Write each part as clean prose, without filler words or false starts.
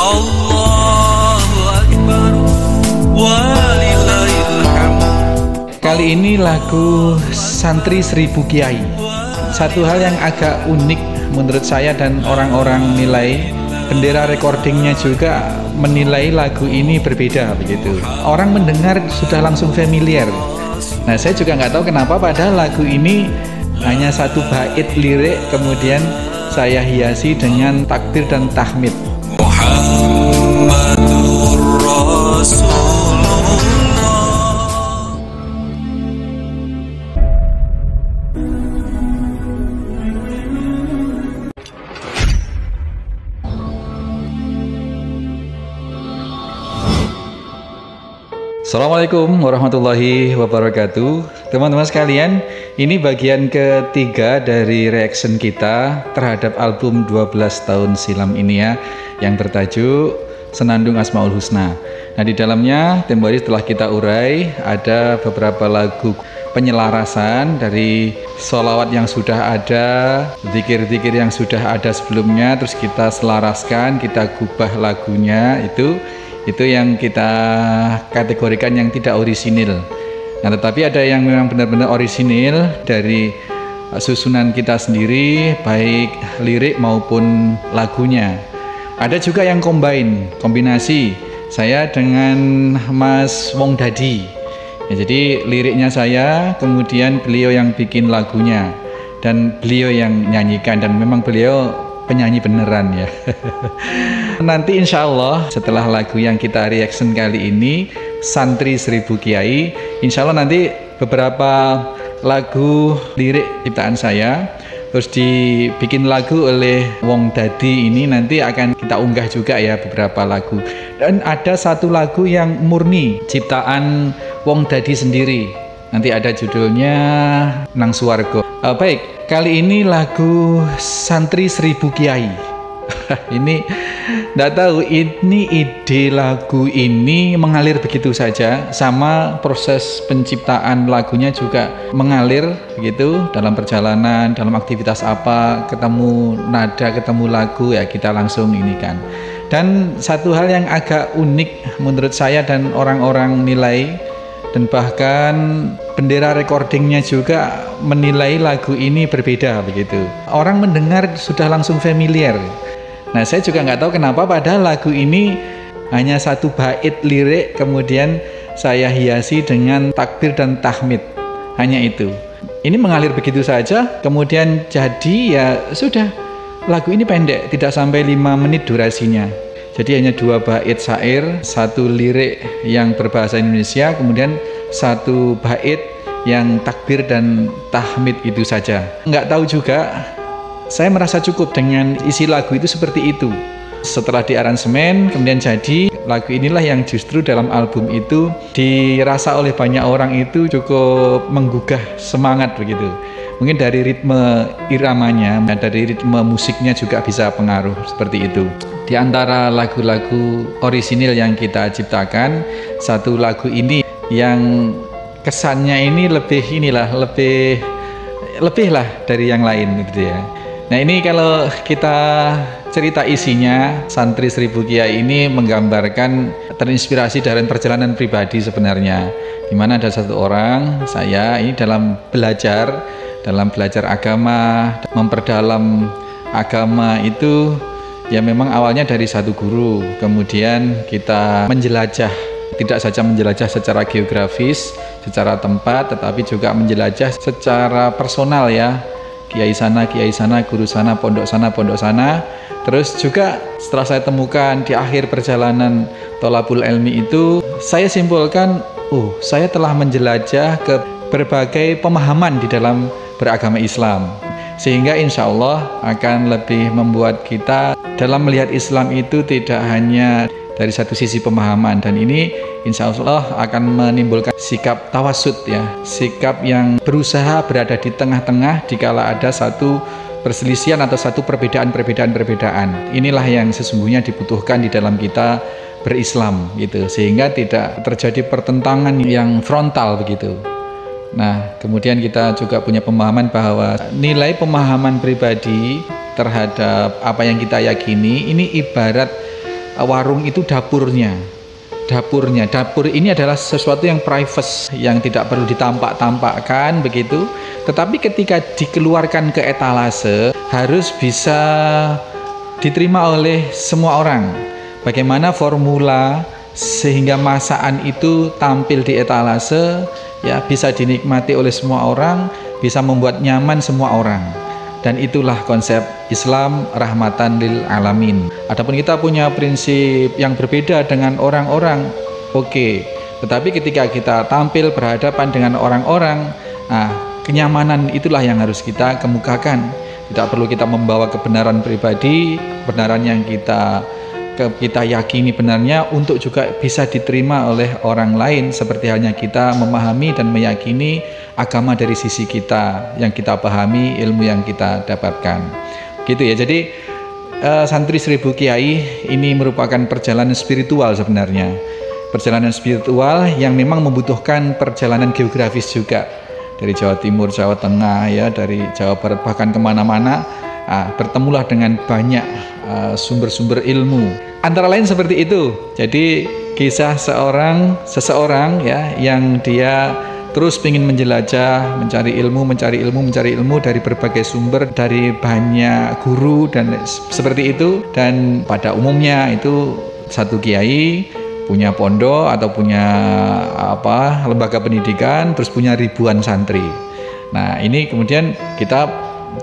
Allahu Akbar walillahil hamd. Kali ini lagu Santri Seribu Kiai. Satu hal yang agak unik menurut saya dan orang-orang nilai, bendera recordingnya juga menilai lagu ini berbeda begitu. Orang mendengar sudah langsung familiar. Nah, saya juga nggak tahu kenapa padahal lagu ini hanya satu bait lirik, kemudian saya hiasi dengan takbir dan tahmid. Muhammadur Rasulullah. Assalamualaikum warahmatullahi wabarakatuh. Teman-teman sekalian, ini bagian ketiga dari reaction kita terhadap album 12 tahun silam ini ya, yang bertajuk Senandung Asmaul Husna. Nah, di dalamnya tempo hari setelah kita urai, ada beberapa lagu penyelarasan dari sholawat yang sudah ada, zikir-zikir yang sudah ada sebelumnya, terus kita selaraskan, kita gubah lagunya, itu yang kita kategorikan yang tidak orisinil. Nah, tetapi ada yang memang benar-benar orisinil dari susunan kita sendiri, baik lirik maupun lagunya. Ada juga yang kombinasi saya dengan Mas Wong Dadi. Ya, jadi liriknya saya, kemudian beliau yang bikin lagunya, dan beliau yang nyanyikan, dan memang beliau penyanyi beneran ya. Nanti insya Allah setelah lagu yang kita reaction kali ini, Santri Seribu Kiai, insya Allah nanti beberapa lagu lirik ciptaan saya terus dibikin lagu oleh Wong Dadi ini, nanti akan kita unggah juga ya beberapa lagu. Dan ada satu lagu yang murni ciptaan Wong Dadi sendiri, nanti ada judulnya Nang Suwargo. Baik, kali ini lagu Santri Seribu Kiai. Ini nggak tahu, ini ide lagu ini mengalir begitu saja, sama proses penciptaan lagunya juga mengalir begitu dalam perjalanan, dalam aktivitas apa, ketemu nada, ketemu lagu ya kita langsung ini kan. Dan satu hal yang agak unik menurut saya dan orang-orang nilai, dan bahkan bendera recordingnya juga menilai lagu ini berbeda begitu. Orang mendengar sudah langsung familiar. Nah, saya juga nggak tahu kenapa padahal lagu ini hanya satu bait lirik, kemudian saya hiasi dengan takbir dan tahmid. Hanya itu. Ini mengalir begitu saja, kemudian jadi ya sudah. Lagu ini pendek, tidak sampai 5 menit durasinya. Jadi hanya 2 bait syair, 1 lirik yang berbahasa Indonesia, kemudian 1 bait yang takbir dan tahmid, itu saja. Nggak tahu juga, saya merasa cukup dengan isi lagu itu seperti itu. Setelah diaransemen, kemudian jadi lagu inilah yang justru dalam album itu dirasa oleh banyak orang itu cukup menggugah semangat begitu. Mungkin dari ritme iramanya, dari ritme musiknya juga bisa pengaruh seperti itu. Di antara lagu-lagu orisinil yang kita ciptakan, satu lagu ini yang kesannya ini lebih lah dari yang lain gitu ya. Nah, ini kalau kita cerita isinya, Santri Seribu Kiai ini menggambarkan terinspirasi dari perjalanan pribadi sebenarnya, di mana ada satu orang, saya ini dalam belajar agama, memperdalam agama itu ya memang awalnya dari satu guru, kemudian kita menjelajah, tidak saja menjelajah secara geografis, secara tempat, tetapi juga menjelajah secara personal ya. Kiai sana, guru sana, pondok sana. Terus juga setelah saya temukan di akhir perjalanan Tholabul Ilmi itu, saya simpulkan, saya telah menjelajah ke berbagai pemahaman di dalam beragama Islam. Sehingga insya Allah akan lebih membuat kita dalam melihat Islam itu tidak hanya dari satu sisi pemahaman, dan ini insya Allah akan menimbulkan sikap tawasud ya, sikap yang berusaha berada di tengah-tengah dikala ada satu perselisihan atau satu perbedaan. Inilah yang sesungguhnya dibutuhkan di dalam kita berislam gitu, sehingga tidak terjadi pertentangan yang frontal begitu. Nah, kemudian kita juga punya pemahaman bahwa nilai pemahaman pribadi terhadap apa yang kita yakini ini ibarat warung itu dapurnya. Dapur ini adalah sesuatu yang private, yang tidak perlu ditampak-tampakkan begitu. Tetapi ketika dikeluarkan ke etalase harus bisa diterima oleh semua orang. Bagaimana formula sehingga masakan itu tampil di etalase, ya bisa dinikmati oleh semua orang, bisa membuat nyaman semua orang. Dan itulah konsep Islam rahmatan lil alamin. Adapun kita punya prinsip yang berbeda dengan orang-orang, oke. Tetapi ketika kita tampil berhadapan dengan orang-orang, nah, kenyamanan itulah yang harus kita kemukakan. Tidak perlu kita membawa kebenaran pribadi, kebenaran yang kita yakini benarnya untuk juga bisa diterima oleh orang lain, seperti halnya kita memahami dan meyakini agama dari sisi kita yang kita pahami, ilmu yang kita dapatkan gitu ya. Jadi santri 1000 kiai ini merupakan perjalanan spiritual sebenarnya, perjalanan spiritual yang memang membutuhkan perjalanan geografis juga, dari Jawa Timur, Jawa Tengah ya, dari Jawa Barat bahkan kemana-mana. Bertemulah dengan banyak sumber-sumber ilmu, antara lain seperti itu. Jadi kisah seseorang ya yang dia terus ingin menjelajah, mencari ilmu dari berbagai sumber, dari banyak guru dan seperti itu. Dan pada umumnya itu satu kiai punya pondok atau punya lembaga pendidikan, terus punya ribuan santri. Nah, ini kemudian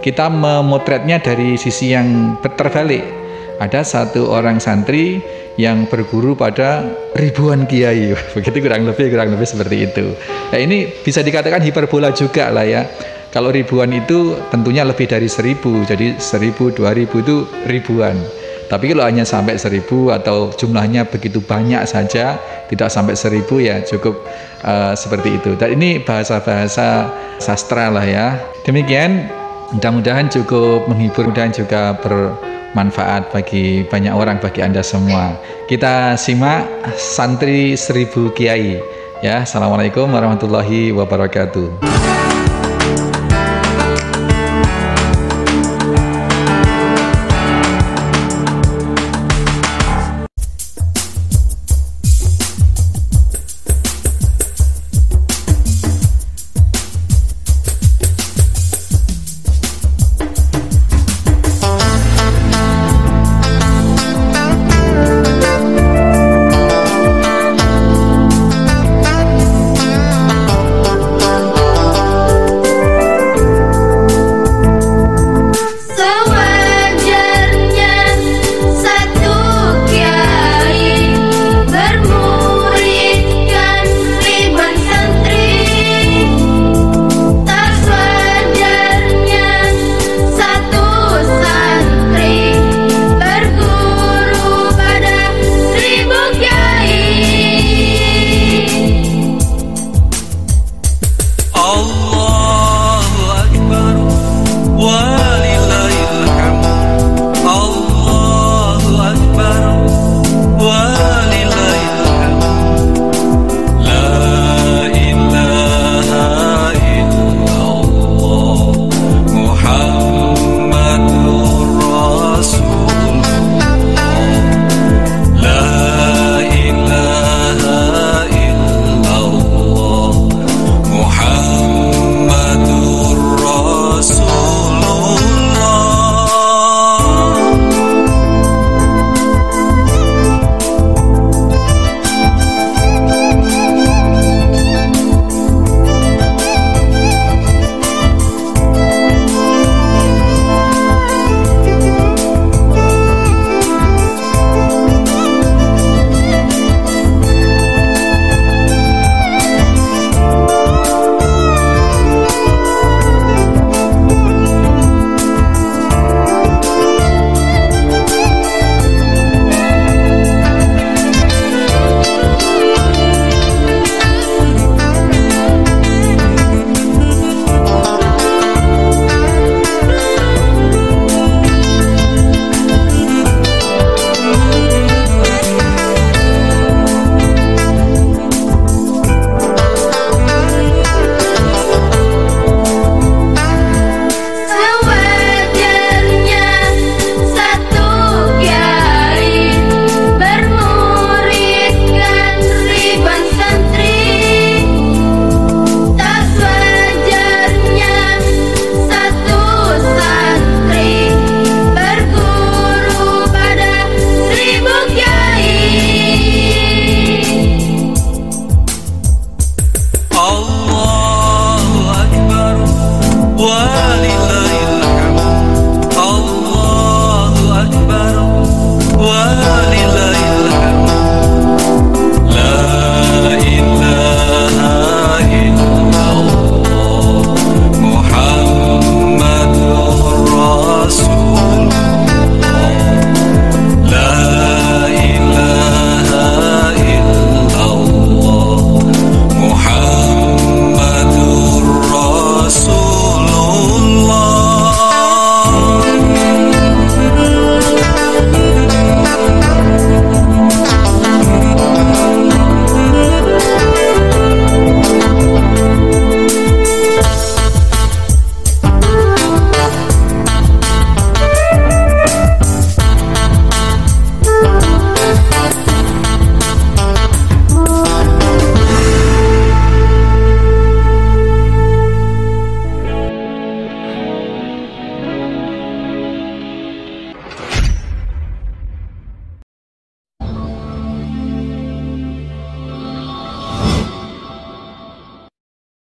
kita memotretnya dari sisi yang terbalik. Ada satu orang santri yang berguru pada ribuan kiai, begitu kurang lebih seperti itu. Nah, ini bisa dikatakan hiperbola juga lah ya. Kalau ribuan itu tentunya lebih dari 1000, jadi 1000, 2000 itu ribuan. Tapi kalau hanya sampai 1000 atau jumlahnya begitu banyak saja, tidak sampai 1000 ya cukup seperti itu. Dan ini bahasa-bahasa sastra lah ya. Demikian, mudah-mudahan cukup menghibur dan juga bermanfaat bagi banyak orang, bagi Anda semua. Kita simak santri 1000 kiai ya. Assalamualaikum warahmatullahi wabarakatuh.